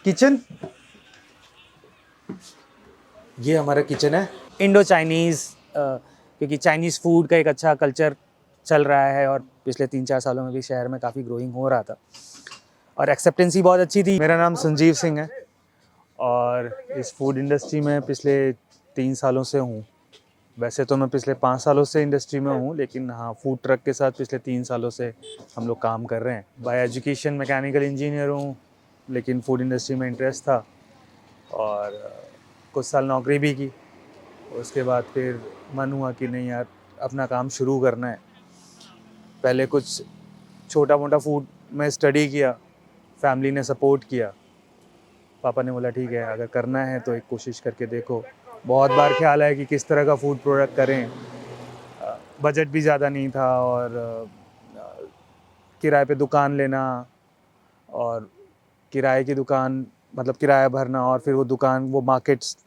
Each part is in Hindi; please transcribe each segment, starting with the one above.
किचन, ये हमारा किचन है। इंडो चाइनीज़, क्योंकि चाइनीज़ फूड का एक अच्छा कल्चर चल रहा है और पिछले 3-4 सालों में भी शहर में काफ़ी ग्रोइंग हो रहा था और एक्सेप्टेंसी बहुत अच्छी थी। मेरा नाम संजीव सिंह है और इस फूड इंडस्ट्री में पिछले 3 सालों से हूँ। वैसे तो मैं पिछले 5 सालों से इंडस्ट्री में हूँ, लेकिन हाँ, फूड ट्रक के साथ पिछले 3 सालों से हम लोग काम कर रहे हैं। बाय एजुकेशन मैकेनिकल इंजीनियर हूँ, लेकिन फूड इंडस्ट्री में इंटरेस्ट था और कुछ साल नौकरी भी की। उसके बाद फिर मन हुआ कि नहीं यार, अपना काम शुरू करना है। पहले कुछ छोटा मोटा फूड में स्टडी किया, फैमिली ने सपोर्ट किया। पापा ने बोला ठीक है, अगर करना है तो एक कोशिश करके देखो। बहुत बार ख्याल है कि किस तरह का फूड प्रोडक्ट करें। बजट भी ज़्यादा नहीं था और किराए पे दुकान लेना और किराए की दुकान मतलब किराया भरना और फिर वो दुकान, वो मार्केट्स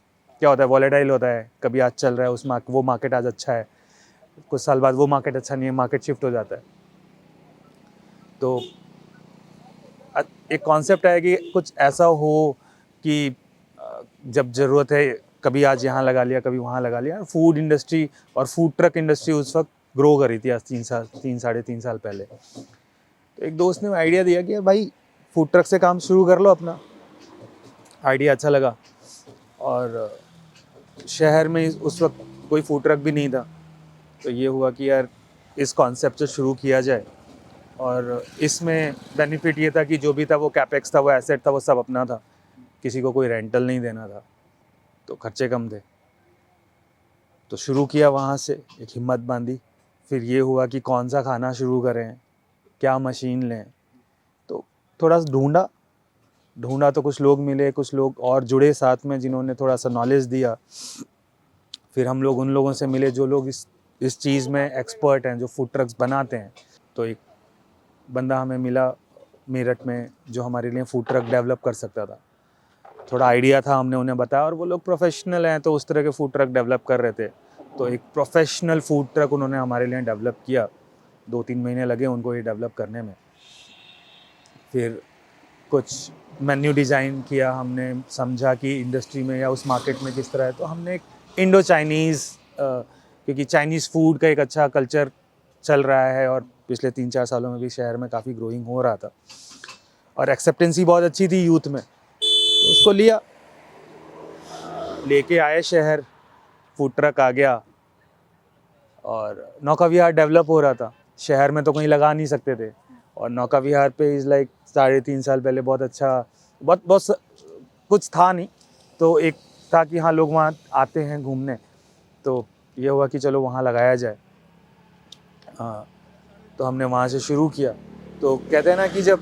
क्या होता है, वॉलेटाइल होता है। कभी आज चल रहा है वो मार्केट आज अच्छा है, कुछ साल बाद वो मार्केट अच्छा नहीं है, मार्केट शिफ्ट हो जाता है। तो एक कॉन्सेप्ट है कि कुछ ऐसा हो कि जब ज़रूरत है कभी आज यहाँ लगा लिया, कभी वहाँ लगा लिया। फूड इंडस्ट्री और फूड ट्रक इंडस्ट्री उस वक्त ग्रो करी थी, आज 3 साढ़े 3 साल पहले। तो एक दोस्त ने आइडिया दिया कि भाई फूड ट्रक से काम शुरू कर लो अपना। आइडिया अच्छा लगा और शहर में उस वक्त कोई फूड ट्रक भी नहीं था, तो ये हुआ कि यार इस कॉन्सेप्ट से शुरू किया जाए। और इसमें बेनिफिट ये था कि जो भी था वो कैपेक्स था, वो एसेट था, वो सब अपना था, किसी को कोई रेंटल नहीं देना था, तो खर्चे कम थे। तो शुरू किया वहाँ से, एक हिम्मत बांधी। फिर ये हुआ कि कौन सा खाना शुरू करें, क्या मशीन लें। तो थोड़ा ढूंढा तो कुछ लोग मिले, कुछ लोग और जुड़े साथ में जिन्होंने थोड़ा सा नॉलेज दिया। फिर हम लोग उन लोगों से मिले जो लोग इस चीज़ में एक्सपर्ट हैं, जो फूड ट्रक्स बनाते हैं। तो एक बंदा हमें मिला मेरठ में जो हमारे लिए फूड ट्रक डेवलप कर सकता था। थोड़ा आइडिया था, हमने उन्हें बताया और वो लोग प्रोफेशनल हैं, तो उस तरह के फूड ट्रक डेवलप कर रहे थे। तो एक प्रोफेशनल फूड ट्रक उन्होंने हमारे लिए डेवलप किया। 2-3 महीने लगे उनको ये डेवलप करने में। फिर कुछ मेन्यू डिज़ाइन किया हमने, समझा कि इंडस्ट्री में या उस मार्केट में किस तरह है। तो हमने एक इंडो चाइनीज़, क्योंकि चाइनीज़ फूड का एक अच्छा कल्चर चल रहा है और पिछले 3-4 सालों में भी शहर में काफ़ी ग्रोइंग हो रहा था और एक्सेप्टेंसी बहुत अच्छी थी यूथ में, तो उसको लेके आए शहर। फूड ट्रक आ गया और नौका विहार डेवलप हो रहा था। शहर में तो कहीं लगा नहीं सकते थे और नौका विहार पे इज़ लाइक 3.5 साल पहले बहुत अच्छा, बहुत कुछ था नहीं। तो एक था कि हाँ, लोग वहाँ आते हैं घूमने, तो ये हुआ कि चलो वहाँ लगाया जाए। हाँ, तो हमने वहाँ से शुरू किया। तो कहते हैं ना कि जब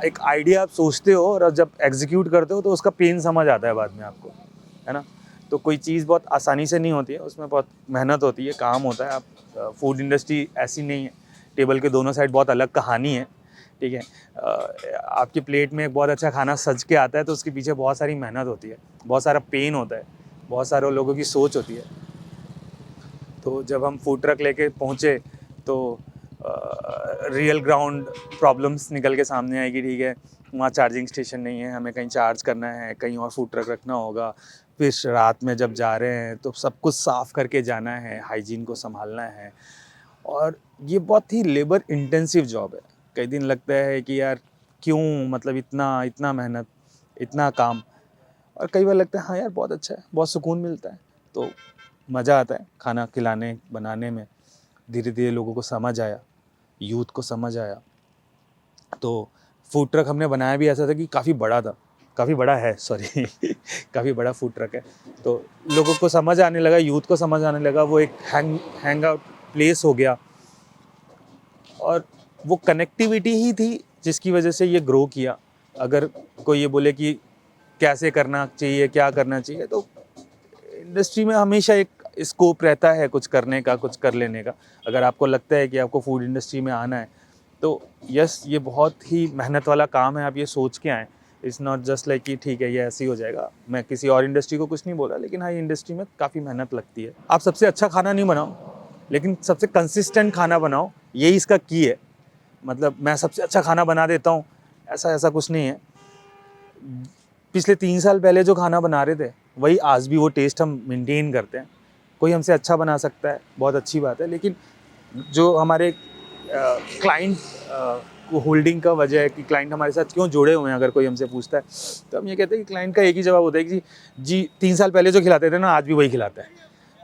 एक आइडिया आप सोचते हो और जब एग्जीक्यूट करते हो तो उसका पेन समझ आता है बाद में आपको, है ना। तो कोई चीज़ बहुत आसानी से नहीं होती है, उसमें बहुत मेहनत होती है, काम होता है। आप फूड इंडस्ट्री ऐसी नहीं है, टेबल के दोनों साइड बहुत अलग कहानी है, ठीक है। आपकी प्लेट में एक बहुत अच्छा खाना सज के आता है तो उसके पीछे बहुत सारी मेहनत होती है, बहुत सारा पेन होता है, बहुत सारे लोगों की सोच होती है। तो जब हम फूड ट्रक लेके पहुँचे तो रियल ग्राउंड प्रॉब्लम्स निकल के सामने आएगी, ठीक है। वहाँ चार्जिंग स्टेशन नहीं है, हमें कहीं चार्ज करना है, कहीं और फूड ट्रक रखना होगा। फिर रात में जब जा रहे हैं तो सब कुछ साफ़ करके जाना है, हाइजीन को संभालना है और ये बहुत ही लेबर इंटेंसिव जॉब है। कई दिन लगता है कि यार क्यों, मतलब इतना इतना मेहनत, इतना काम। और कई बार लगता है हाँ यार बहुत अच्छा है, बहुत सुकून मिलता है, तो मज़ा आता है खाना खिलाने बनाने में। धीरे धीरे लोगों को समझ आया, यूथ को समझ आया। तो फूड ट्रक हमने बनाया भी ऐसा था कि काफ़ी बड़ा था, काफ़ी बड़ा है, सॉरी काफ़ी बड़ा फूड ट्रक है। तो लोगों को समझ आने लगा, यूथ को समझ आने लगा, वो एक हैंग आउट प्लेस हो गया और वो कनेक्टिविटी ही थी जिसकी वजह से ये ग्रो किया। अगर कोई ये बोले कि कैसे करना चाहिए, क्या करना चाहिए, तो इंडस्ट्री में हमेशा एक स्कोप रहता है कुछ करने का, कुछ कर लेने का। अगर आपको लगता है कि आपको फूड इंडस्ट्री में आना है तो यस, ये बहुत ही मेहनत वाला काम है। आप ये सोच के आएँ, इट्स नॉट जस्ट लाइक कि ठीक है ये ऐसे ही हो जाएगा। मैं किसी और इंडस्ट्री को कुछ नहीं बोल रहा, लेकिन हाँ, ये इंडस्ट्री में काफ़ी मेहनत लगती है। आप सबसे अच्छा खाना नहीं बनाओ, लेकिन सबसे कंसिस्टेंट खाना बनाओ, यही इसका की है। मतलब मैं सबसे अच्छा खाना बना देता हूँ, ऐसा ऐसा कुछ नहीं है। पिछले 3 साल पहले जो खाना बना रहे थे वही आज भी वो टेस्ट हम मेंटेन करते हैं। कोई हमसे अच्छा बना सकता है, बहुत अच्छी बात है, लेकिन जो हमारे क्लाइंट को होल्डिंग का वजह है कि क्लाइंट हमारे साथ क्यों जुड़े हुए हैं, अगर कोई हमसे पूछता है तो हम ये कहते हैं कि क्लाइंट का एक ही जवाब होता है कि जी 3 साल पहले जो खिलाते थे ना आज भी वही खिलाता है।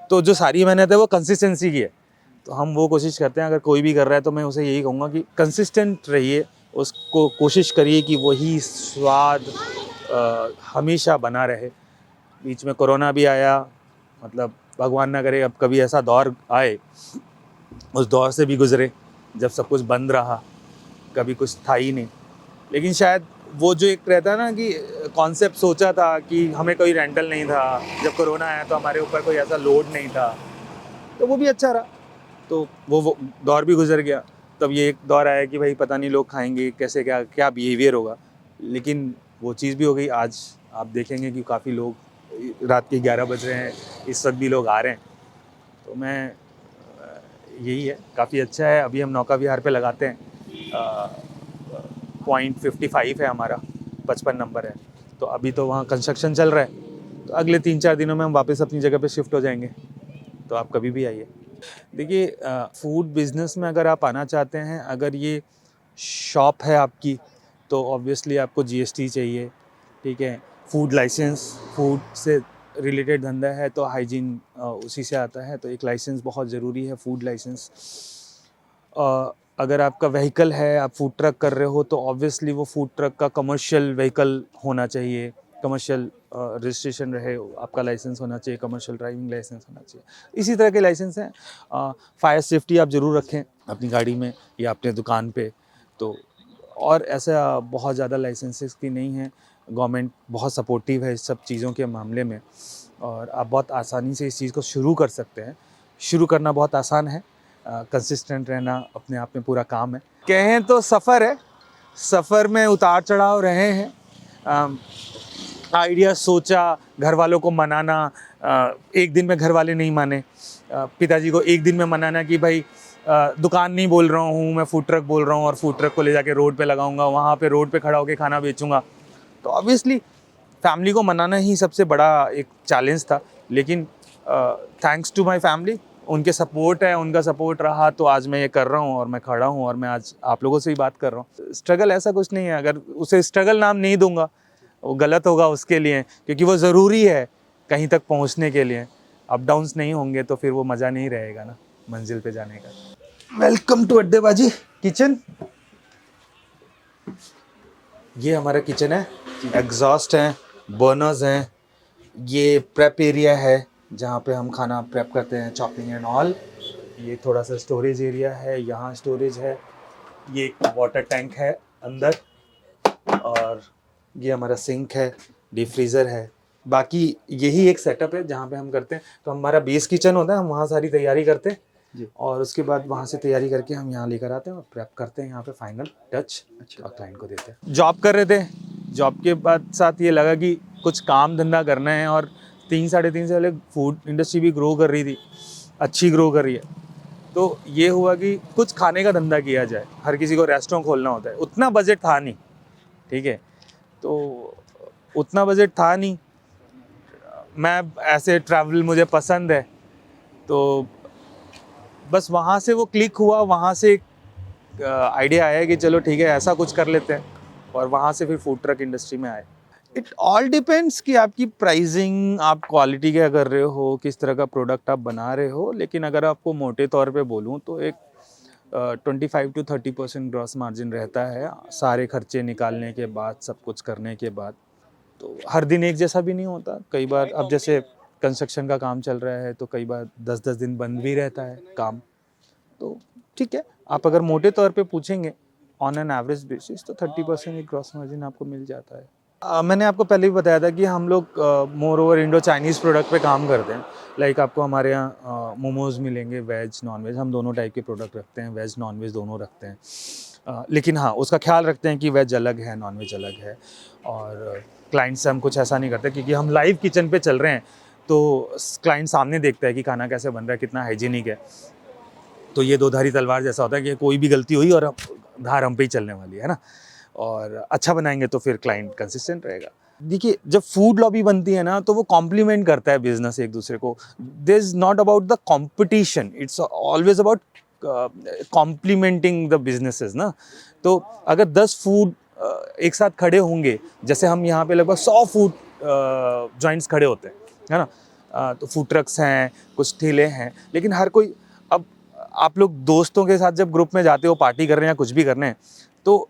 तो जो सारी मेहनत है वो कंसिस्टेंसी की है, तो हम वो कोशिश करते हैं। अगर कोई भी कर रहा है तो मैं उसे यही कहूँगा कि कंसिस्टेंट रहिए, उसको कोशिश करिए कि वही स्वाद हमेशा बना रहे। बीच में कोरोना भी आया, मतलब भगवान ना करे अब कभी ऐसा दौर आए, उस दौर से भी गुजरे जब सब कुछ बंद रहा, कभी कुछ था ही नहीं। लेकिन शायद वो जो एक रहता है ना कि कॉन्सेप्ट सोचा था कि हमें कोई रेंटल नहीं था, जब कोरोना आया तो हमारे ऊपर कोई ऐसा लोड नहीं था, तो वो भी अच्छा रहा। तो वो दौर भी गुजर गया। तब ये एक दौर आया कि भाई पता नहीं लोग खाएंगे कैसे, क्या क्या बिहेवियर होगा, लेकिन वो चीज़ भी हो गई। आज आप देखेंगे कि काफ़ी लोग, रात के 11 बज रहे हैं, इस वक्त भी लोग आ रहे हैं। तो मैं यही है, काफ़ी अच्छा है। अभी हम नौका विहार पे लगाते हैं, पॉइंट 55 है हमारा, 55 नंबर है। तो अभी तो वहाँ कंस्ट्रक्शन चल रहा है, तो अगले 3-4 दिनों में हम वापस अपनी जगह पे शिफ्ट हो जाएंगे। तो आप कभी भी आइए। देखिए, फूड बिज़नेस में अगर आप आना चाहते हैं, अगर ये शॉप है आपकी, तो ऑब्वियसली आपको जीएसटी चाहिए, ठीक है। फूड लाइसेंस, फूड से रिलेटेड धंधा है तो हाइजीन उसी से आता है, तो एक लाइसेंस बहुत ज़रूरी है, फूड लाइसेंस। अगर आपका व्हीकल है, आप फूड ट्रक कर रहे हो, तो ऑब्वियसली वो फूड ट्रक का कमर्शियल व्हीकल होना चाहिए, कमर्शियल रजिस्ट्रेशन रहे, आपका लाइसेंस होना चाहिए, कमर्शियल ड्राइविंग लाइसेंस होना चाहिए। इसी तरह के लाइसेंस हैं। फायर सेफ्टी आप ज़रूर रखें अपनी गाड़ी में या अपने दुकान पे। तो और ऐसा बहुत ज़्यादा लाइसेंसेस की नहीं है, गवर्नमेंट बहुत सपोर्टिव है इस सब चीज़ों के मामले में, और आप बहुत आसानी से इस चीज़ को शुरू कर सकते हैं। शुरू करना बहुत आसान है, कंसिस्टेंट रहना अपने आप में पूरा काम है। कहें तो सफ़र है, सफ़र में उतार चढ़ाव रहे हैं। आइडिया सोचा, घर वालों को मनाना, एक दिन में घर वाले नहीं माने। पिताजी को एक दिन में मनाना कि भाई दुकान नहीं बोल रहा हूँ, मैं फूड ट्रक बोल रहा हूँ और फूड ट्रक को ले जाके रोड पे लगाऊंगा, वहाँ पे रोड पे खड़ा होकर खाना बेचूंगा। तो ऑब्वियसली फैमिली को मनाना ही सबसे बड़ा एक चैलेंज था, लेकिन थैंक्स टू माय फैमिली, उनके सपोर्ट है, उनका सपोर्ट रहा तो आज मैं ये कर रहा हूँ और मैं खड़ा हूँ और मैं आज आप लोगों से ही बात कर रहा हूँ। स्ट्रगल ऐसा कुछ नहीं है, अगर उसे स्ट्रगल नाम नहीं दूंगा वो गलत होगा उसके लिए, क्योंकि वो ज़रूरी है कहीं तक पहुँचने के लिए। अप डाउन्स नहीं होंगे तो फिर वो मज़ा नहीं रहेगा ना मंजिल पे जाने का। Welcome to Addebazi kitchen. ये हमारा किचन है, एग्जॉस्ट हैं, बर्नर्स हैं, ये प्रेप एरिया है जहाँ पे हम खाना प्रेप करते हैं, चॉपिंग एंड ऑल। ये थोड़ा सा स्टोरेज एरिया है, यहाँ स्टोरेज है। ये एक वाटर टैंक है अंदर, और ये हमारा सिंक है, डीप फ्रीज़र है। बाकी यही एक सेटअप है जहाँ पे हम करते हैं। तो हमारा बेस किचन होता है, हम वहाँ सारी तैयारी करते हैं जी, और उसके बाद वहाँ से तैयारी करके हम यहाँ लेकर आते हैं और प्रेप करते हैं यहाँ पे फाइनल टच, और क्लाइंट को देते हैं। जॉब कर रहे थे, जॉब के बाद साथ ये लगा कि कुछ काम धंधा करना है, और 3-3.5 साल पहले फूड इंडस्ट्री भी ग्रो कर रही थी, अच्छी ग्रो कर रही है। तो ये हुआ कि कुछ खाने का धंधा किया जाए। हर किसी को रेस्टोरेंट खोलना होता है, उतना बजट था नहीं, ठीक है, तो उतना बजट था नहीं। मैं ऐसे ट्रैवल मुझे पसंद है, तो बस वहाँ से वो क्लिक हुआ, वहाँ से एक आइडिया आया कि चलो ठीक है ऐसा कुछ कर लेते हैं, और वहाँ से फिर फूड ट्रक इंडस्ट्री में आए। इट ऑल डिपेंड्स कि आपकी प्राइसिंग, आप क्वालिटी क्या कर रहे हो, किस तरह का प्रोडक्ट आप बना रहे हो। लेकिन अगर आपको मोटे तौर पे बोलूँ तो एक 25 to 30% ग्रॉस मार्जिन रहता है, सारे खर्चे निकालने के बाद, सब कुछ करने के बाद। तो हर दिन एक जैसा भी नहीं होता, कई बार अब जैसे कंस्ट्रक्शन का काम चल रहा है तो कई बार 10-10 दिन बंद भी रहता है काम। तो ठीक है, आप अगर मोटे तौर पे पूछेंगे ऑन एन एवरेज बेसिस तो 30% एक ग्रॉस मार्जिन आपको मिल जाता है। मैंने आपको पहले भी बताया था कि हम लोग more over Indo Chinese product पे काम करते हैं। लाइक आपको हमारे यहाँ मोमोज़ मिलेंगे, वेज नॉन वेज, हम दोनों टाइप के प्रोडक्ट रखते हैं, वेज नॉन वेज दोनों रखते हैं। लेकिन हाँ, उसका ख्याल रखते हैं कि वेज अलग है, नॉन वेज अलग है। और क्लाइंट से हम कुछ ऐसा नहीं करते, क्योंकि हम लाइव किचन पे चल रहे हैं, तो क्लाइंट सामने देखता है कि खाना कैसे बन रहा है, कितना हाइजीनिक है। तो ये दो धारी तलवार जैसा होता है कि कोई भी गलती हुई और धार हम पे ही चलने वाली है ना। और अच्छा बनाएंगे तो फिर क्लाइंट कंसिस्टेंट रहेगा। देखिए, जब फूड लॉबी बनती है ना तो वो कॉम्प्लीमेंट करता है बिजनेस एक दूसरे को। This is not about the competition, it's always about complementing the businesses ना। तो अगर 10 फूड एक साथ खड़े होंगे, जैसे हम यहाँ पे लगभग 100 फूड जॉइंट्स खड़े होते हैं, है ना। तो फूड ट्रक्स हैं, कुछ ठेले हैं, लेकिन हर कोई, अब आप लोग दोस्तों के साथ जब ग्रुप में जाते हो पार्टी कर रहे हैं या कुछ भी कर रहे हैं, तो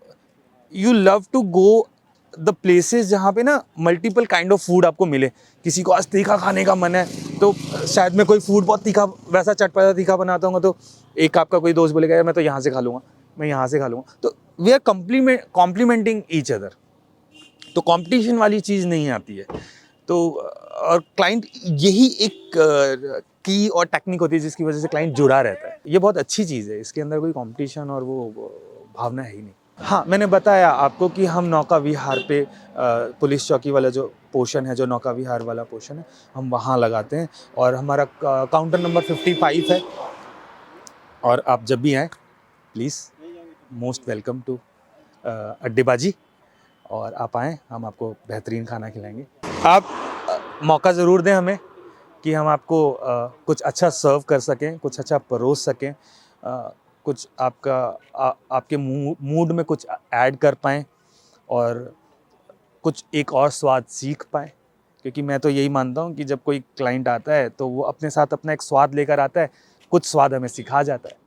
you love to go the places जहाँ पे ना मल्टीपल काइंड ऑफ फूड आपको मिले। किसी को आज तीखा खाने का मन है तो शायद मैं कोई फूड बहुत तीखा, वैसा चटपटा तीखा बनाता हूँ, तो एक आपका कोई दोस्त बोलेगा यार मैं तो यहाँ से खा लूँगा, मैं यहाँ से खा लूँगा। तो we are complementing each other, तो कंपटीशन वाली चीज़ नहीं आती है। तो और क्लाइंट, यही एक की और टेक्निक होती है जिसकी वजह से क्लाइंट जुड़ा रहता है। ये बहुत अच्छी चीज़ है, इसके अंदर कोई कंपटीशन और वो भावना है ही नहीं। हाँ, मैंने बताया आपको कि हम नौका विहार पे पुलिस चौकी वाला जो पोर्शन है, जो नौका विहार वाला पोर्शन है, हम वहाँ लगाते हैं और हमारा काउंटर नंबर 55 है। और आप जब भी आएँ प्लीज़ मोस्ट वेलकम टू अड्डेबाजी, और आप आएँ, हम आपको बेहतरीन खाना खिलाएंगे। आप मौका ज़रूर दें हमें कि हम आपको कुछ अच्छा सर्व कर सकें, कुछ अच्छा परोस सकें, कुछ आपके मूड में कुछ ऐड कर पाएँ और कुछ एक और स्वाद सीख पाएँ। क्योंकि मैं तो यही मानता हूँ कि जब कोई क्लाइंट आता है तो वो अपने साथ अपना एक स्वाद लेकर आता है, कुछ स्वाद हमें सिखा जाता है।